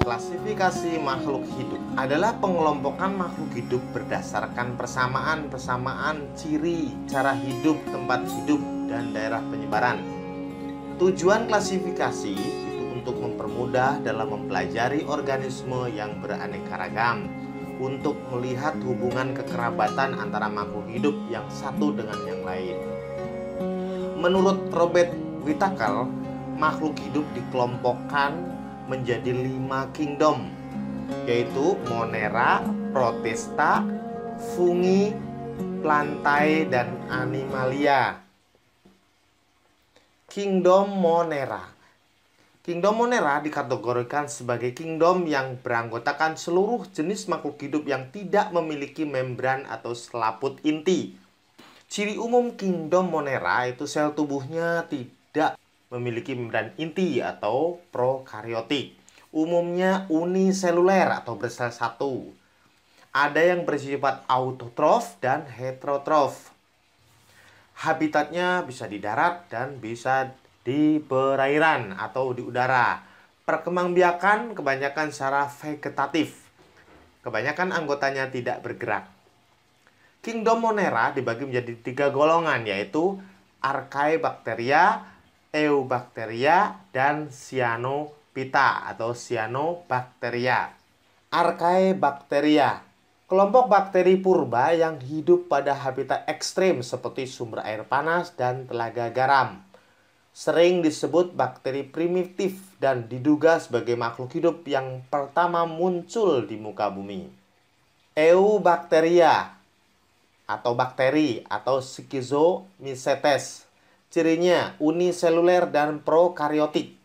Klasifikasi makhluk hidup adalah pengelompokan makhluk hidup berdasarkan persamaan ciri, cara hidup, tempat hidup, dan daerah penyebaran. Tujuan klasifikasi itu untuk mempermudah dalam mempelajari organisme yang beraneka ragam, untuk melihat hubungan kekerabatan antara makhluk hidup yang satu dengan yang lain. Menurut Robert Whitaker, makhluk hidup dikelompokkan menjadi 5 kingdom, yaitu Monera, Protista, Fungi, Plantae, dan Animalia. Kingdom Monera. Kingdom Monera dikategorikan sebagai kingdom yang beranggotakan seluruh jenis makhluk hidup yang tidak memiliki membran atau selaput inti. Ciri umum Kingdom Monera itu sel tubuhnya tidak memiliki membran inti atau prokariotik. Umumnya uniseluler atau bersel satu. Ada yang bersifat autotrof dan heterotrof. Habitatnya bisa di darat dan bisa di perairan atau di udara. Perkembangbiakan kebanyakan secara vegetatif. Kebanyakan anggotanya tidak bergerak. Kingdom Monera dibagi menjadi 3 golongan, yaitu Archaebacteria, Eubacteria, dan Cyanophyta atau Cyanobacteria. Archaebacteria, kelompok bakteri purba yang hidup pada habitat ekstrim seperti sumber air panas dan telaga garam. Sering disebut bakteri primitif dan diduga sebagai makhluk hidup yang pertama muncul di muka bumi. Eubacteria atau bakteri atau Schizomycetes. Cirinya uniseluler dan prokariotik.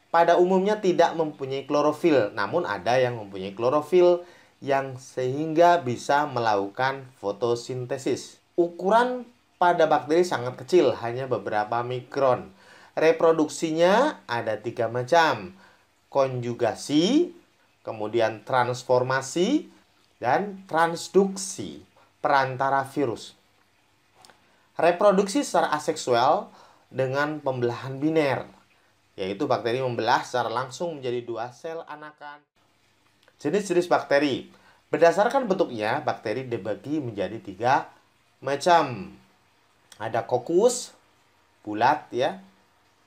Pada umumnya tidak mempunyai klorofil, namun ada yang mempunyai klorofil yang sehingga bisa melakukan fotosintesis. Ukuran pada bakteri sangat kecil, hanya beberapa mikron. Reproduksinya ada 3 macam. Konjugasi, kemudian transformasi, dan transduksi perantara virus. Reproduksi secara aseksual dengan pembelahan biner, yaitu bakteri membelah secara langsung menjadi 2 sel anakan. Jenis-jenis bakteri. Berdasarkan bentuknya, bakteri dibagi menjadi 3 macam. Ada kokus, bulat ya.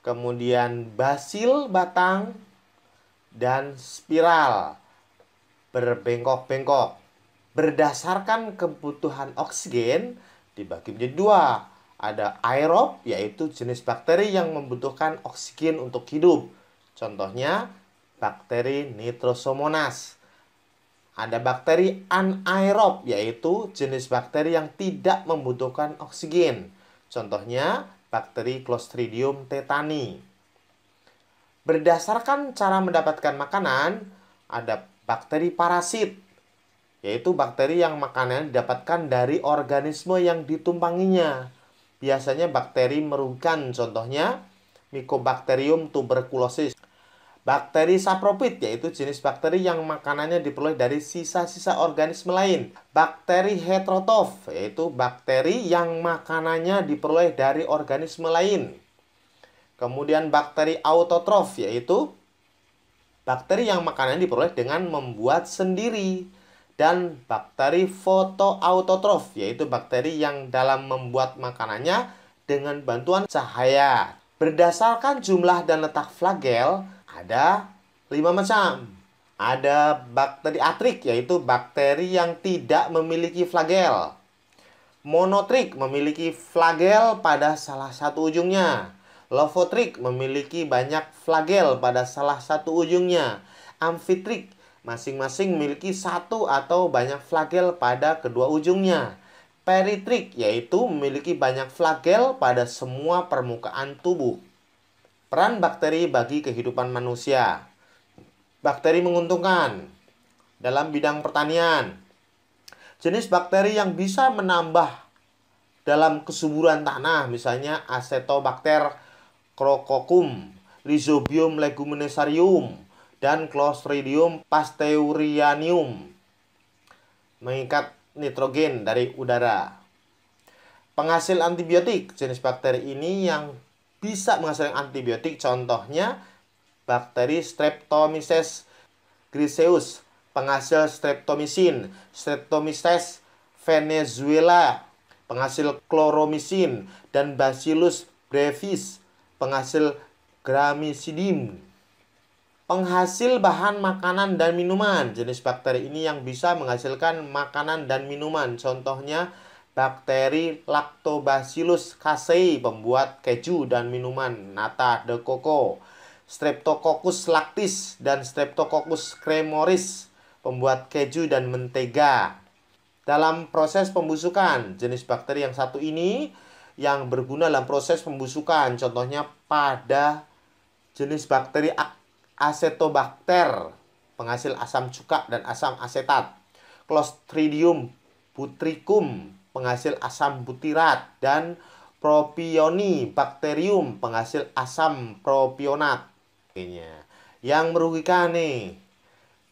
Kemudian basil batang, dan spiral, berbengkok-bengkok. Berdasarkan kebutuhan oksigen dibagi menjadi 2. Ada aerob, yaitu jenis bakteri yang membutuhkan oksigen untuk hidup. Contohnya bakteri Nitrosomonas. Ada bakteri anaerob, yaitu jenis bakteri yang tidak membutuhkan oksigen. Contohnya bakteri Clostridium tetani. Berdasarkan cara mendapatkan makanan, ada bakteri parasit, yaitu bakteri yang makanannya didapatkan dari organisme yang ditumpanginya. Biasanya bakteri merugikan, contohnya Mycobacterium tuberculosis. Bakteri sapropit, yaitu jenis bakteri yang makanannya diperoleh dari sisa-sisa organisme lain. Bakteri heterotrof, yaitu bakteri yang makanannya diperoleh dari organisme lain. Kemudian bakteri autotrof, yaitu bakteri yang makanannya diperoleh dengan membuat sendiri. Dan bakteri fotoautotrof, yaitu bakteri yang dalam membuat makanannya dengan bantuan cahaya. Berdasarkan jumlah dan letak flagel, ada 5 macam. Ada bakteri atrik, yaitu bakteri yang tidak memiliki flagel. Monotrik memiliki flagel pada salah satu ujungnya. Lophotric memiliki banyak flagel pada salah satu ujungnya. Amphitrik masing-masing memiliki 1 atau banyak flagel pada kedua ujungnya. Peritrik, yaitu memiliki banyak flagel pada semua permukaan tubuh. Peran bakteri bagi kehidupan manusia. Bakteri menguntungkan dalam bidang pertanian. Jenis bakteri yang bisa menambah dalam kesuburan tanah, misalnya Acetobacter crococum, Rhizobium leguminosarium, dan Clostridium pasteurianum. Mengikat nitrogen dari udara. Penghasil antibiotik, jenis bakteri ini yang bisa menghasilkan antibiotik, contohnya bakteri Streptomyces griseus, penghasil streptomycin, Streptomyces venezuela, penghasil chloromycin, dan Bacillus brevis, penghasil Gramicidin. Penghasil bahan makanan dan minuman. Jenis bakteri ini yang bisa menghasilkan makanan dan minuman. Contohnya bakteri Lactobacillus casei, pembuat keju dan minuman nata de coco, Streptococcus lactis dan Streptococcus cremoris, pembuat keju dan mentega. Dalam proses pembusukan, jenis bakteri yang satu ini yang berguna dalam proses pembusukan. Contohnya pada jenis bakteri Acetobacter, penghasil asam cuka dan asam asetat, Clostridium butricum, penghasil asam butirat, dan Propionibacterium, penghasil asam propionat. Yang merugikan nih,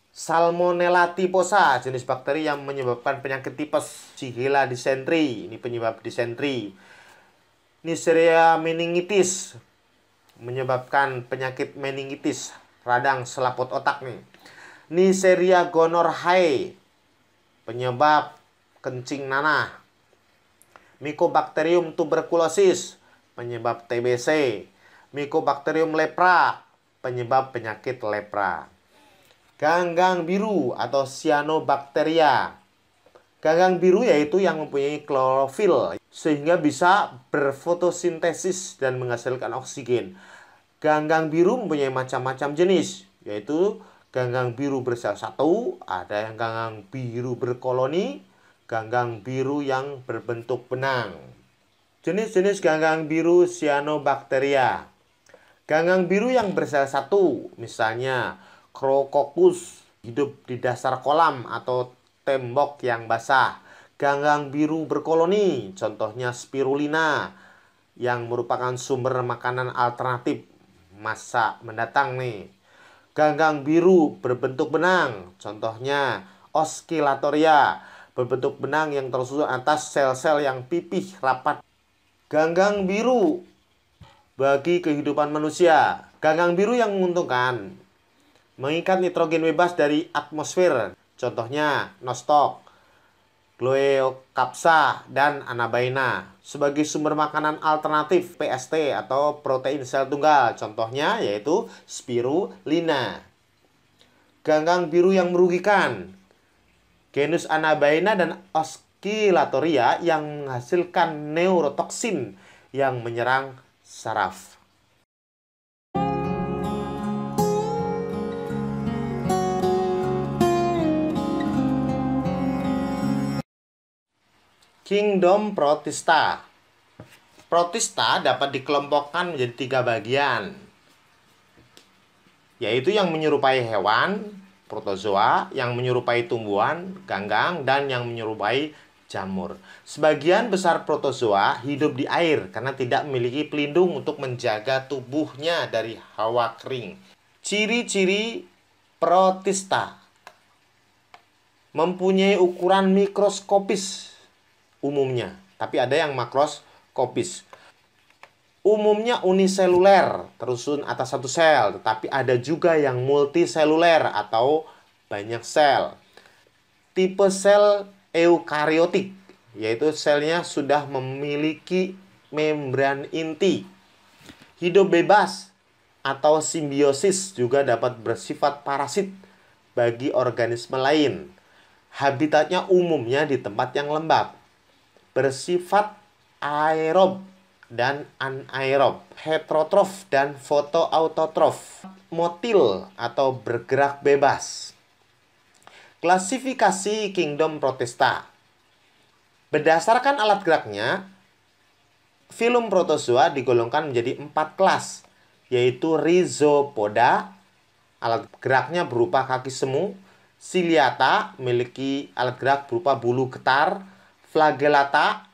Salmonella typhosa, jenis bakteri yang menyebabkan penyakit tipes. Shigella dysentery, ini penyebab disentri. Neisseria meningitis, menyebabkan penyakit meningitis, radang selaput otak nih. Neisseria gonorrhoeae, penyebab kencing nanah. Mycobacterium tuberculosis, penyebab TBC. Mycobacterium lepra, penyebab penyakit lepra. Ganggang biru atau cyanobacteria. Ganggang biru yaitu yang mempunyai klorofil sehingga bisa berfotosintesis dan menghasilkan oksigen. Ganggang biru mempunyai macam-macam jenis, yaitu ganggang biru bersel satu, ada yang ganggang biru berkoloni, ganggang biru yang berbentuk benang. Jenis-jenis ganggang biru cyanobacteria. Ganggang biru yang bersel satu, misalnya Chrococcus, hidup di dasar kolam atau tembok yang basah. Ganggang biru berkoloni, contohnya spirulina, yang merupakan sumber makanan alternatif masa mendatang nih. Ganggang biru berbentuk benang, contohnya Oscillatoria, berbentuk benang yang tersusun atas sel-sel yang pipih rapat. Ganggang biru bagi kehidupan manusia. Ganggang biru yang menguntungkan, mengikat nitrogen bebas dari atmosfer, contohnya Nostoc, Gloeocapsa, dan Anabaena. Sebagai sumber makanan alternatif PST atau protein sel tunggal, contohnya yaitu spirulina. Ganggang biru yang merugikan, genus Anabaena dan Oscillatoria yang menghasilkan neurotoksin yang menyerang saraf. Kingdom Protista. Protista dapat dikelompokkan menjadi 3 bagian, yaitu yang menyerupai hewan, protozoa, yang menyerupai tumbuhan, ganggang, dan yang menyerupai jamur. Sebagian besar protozoa hidup di air karena tidak memiliki pelindung untuk menjaga tubuhnya dari hawa kering. Ciri-ciri protista: mempunyai ukuran mikroskopis umumnya, tapi ada yang makroskopis. Umumnya uniseluler, tersusun atas satu sel, tetapi ada juga yang multiseluler atau banyak sel. Tipe sel eukariotik, yaitu selnya sudah memiliki membran inti. Hidup bebas atau simbiosis juga dapat bersifat parasit bagi organisme lain. Habitatnya umumnya di tempat yang lembab. Bersifat aerob dan anaerob, heterotrof dan fotoautotrof, motil atau bergerak bebas. Klasifikasi Kingdom Protista. Berdasarkan alat geraknya, filum protozoa digolongkan menjadi 4 kelas, yaitu Rhizopoda, alat geraknya berupa kaki semu; Ciliata, memiliki alat gerak berupa bulu getar; Flagellata,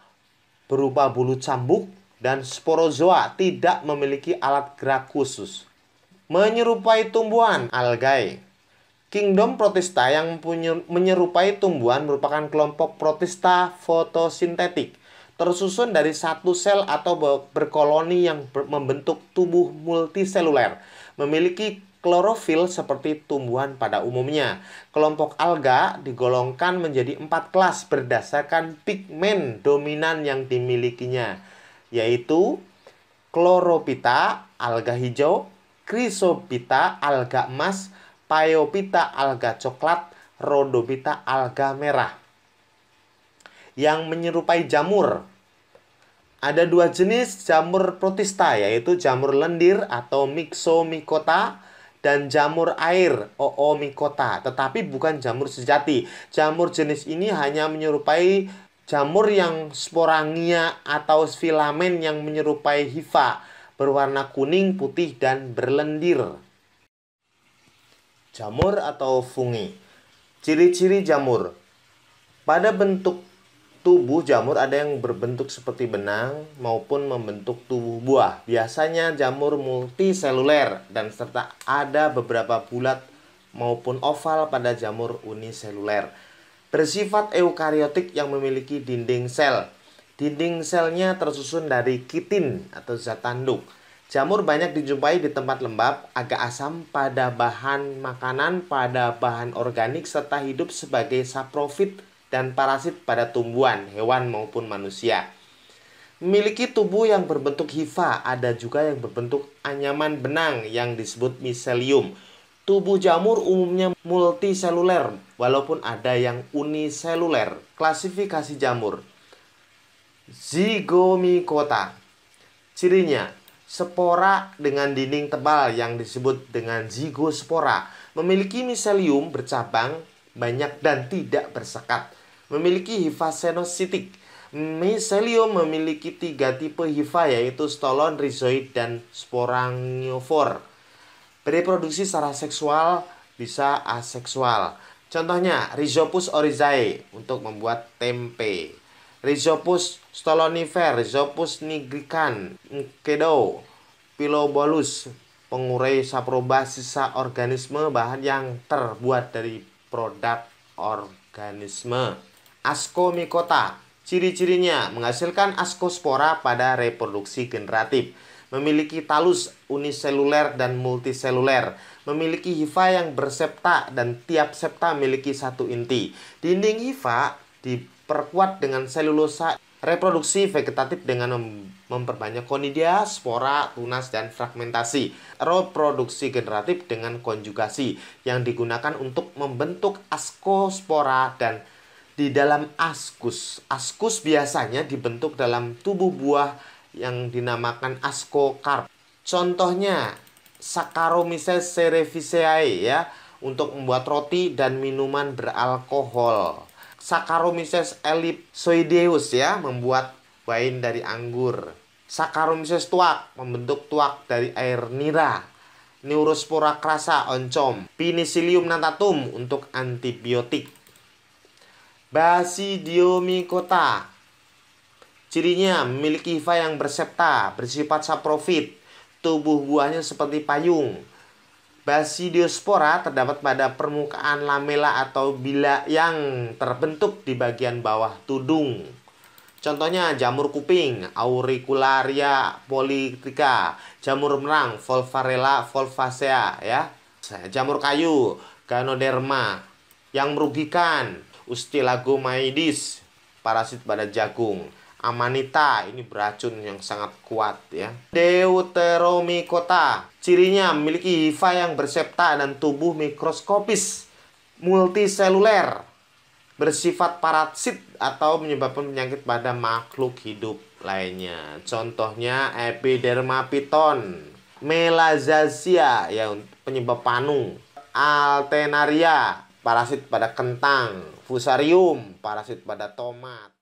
berupa bulu cambuk; dan Sporozoa, tidak memiliki alat gerak khusus. Menyerupai tumbuhan, algae. Kingdom Protista yang menyerupai tumbuhan merupakan kelompok Protista fotosintetik, tersusun dari satu sel atau berkoloni yang membentuk tubuh multiseluler, memiliki klorofil seperti tumbuhan pada umumnya. Kelompok alga digolongkan menjadi 4 kelas berdasarkan pigmen dominan yang dimilikinya, yaitu Chlorophyta, alga hijau, Chrysophyta, alga emas, Phaeophyta, alga coklat, Rhodophyta, alga merah. Yang menyerupai jamur. Ada 2 jenis jamur protista, yaitu jamur lendir atau Myxomycota dan jamur air Oomycota, tetapi bukan jamur sejati. Jamur jenis ini hanya menyerupai jamur yang sporangia atau filamen yang menyerupai hifa, berwarna kuning, putih, dan berlendir. Jamur atau fungi. Ciri-ciri jamur. Pada bentuk tubuh jamur ada yang berbentuk seperti benang maupun membentuk tubuh buah. Biasanya jamur multiseluler dan serta ada beberapa bulat maupun oval pada jamur uniseluler. Bersifat eukariotik yang memiliki dinding sel. Dinding selnya tersusun dari kitin atau zat tanduk. Jamur banyak dijumpai di tempat lembab, agak asam pada bahan makanan, pada bahan organik, serta hidup sebagai saprofit dan parasit pada tumbuhan, hewan maupun manusia. Memiliki tubuh yang berbentuk hifa, ada juga yang berbentuk anyaman benang yang disebut miselium. Tubuh jamur umumnya multiseluler, walaupun ada yang uniseluler. Klasifikasi jamur. Zygomicota. Cirinya, spora dengan dinding tebal yang disebut dengan zigospora. Memiliki miselium bercabang banyak dan tidak bersekat. Memiliki hifa senositik. Miselium memiliki 3 tipe hifa, yaitu stolon, rhizoid, dan sporangiofor. Bereproduksi secara seksual bisa aseksual. Contohnya Rhizopus oryzae untuk membuat tempe, Rhizopus stolonifer, Rhizopus nigrican, Mkedo, Pilobolus, pengurai saproba, sisa organisme bahan yang terbuat dari produk organisme. Ascomycota. Ciri-cirinya menghasilkan askospora pada reproduksi generatif. Memiliki talus uniseluler dan multiseluler. Memiliki hifa yang bersepta dan tiap septa memiliki 1 inti. Dinding hifa diperkuat dengan selulosa. Reproduksi vegetatif dengan memperbanyak konidia, spora, tunas, dan fragmentasi. Reproduksi generatif dengan konjugasi yang digunakan untuk membentuk askospora dan di dalam askus. Askus biasanya dibentuk dalam tubuh buah yang dinamakan askokarp. Contohnya Saccharomyces cerevisiae ya, untuk membuat roti dan minuman beralkohol. Saccharomyces ellipsoideus ya, membuat wain dari anggur. Saccharomyces tuak membentuk tuak dari air nira. Neurospora crassa oncom. Penicillium natatum untuk antibiotik. Basidiomycota. Cirinya memiliki hifa yang bersepta, bersifat saprofit. Tubuh buahnya seperti payung. Basidiospora terdapat pada permukaan lamela atau bila yang terbentuk di bagian bawah tudung. Contohnya jamur kuping, Auricularia polytricha, jamur merang, Volvarella volvacea ya. Jamur kayu, Ganoderma. Yang merugikan, Ustilagomaides, parasit pada jagung. Amanita, ini beracun yang sangat kuat ya. Deuteromycota. Cirinya memiliki hifa yang bersepta dan tubuh mikroskopis, multiseluler, bersifat parasit atau menyebabkan penyakit pada makhluk hidup lainnya. Contohnya Epiderma piton, Melazazia ya, penyebab panu, Altenaria, parasit pada kentang, Fusarium, parasit pada tomat.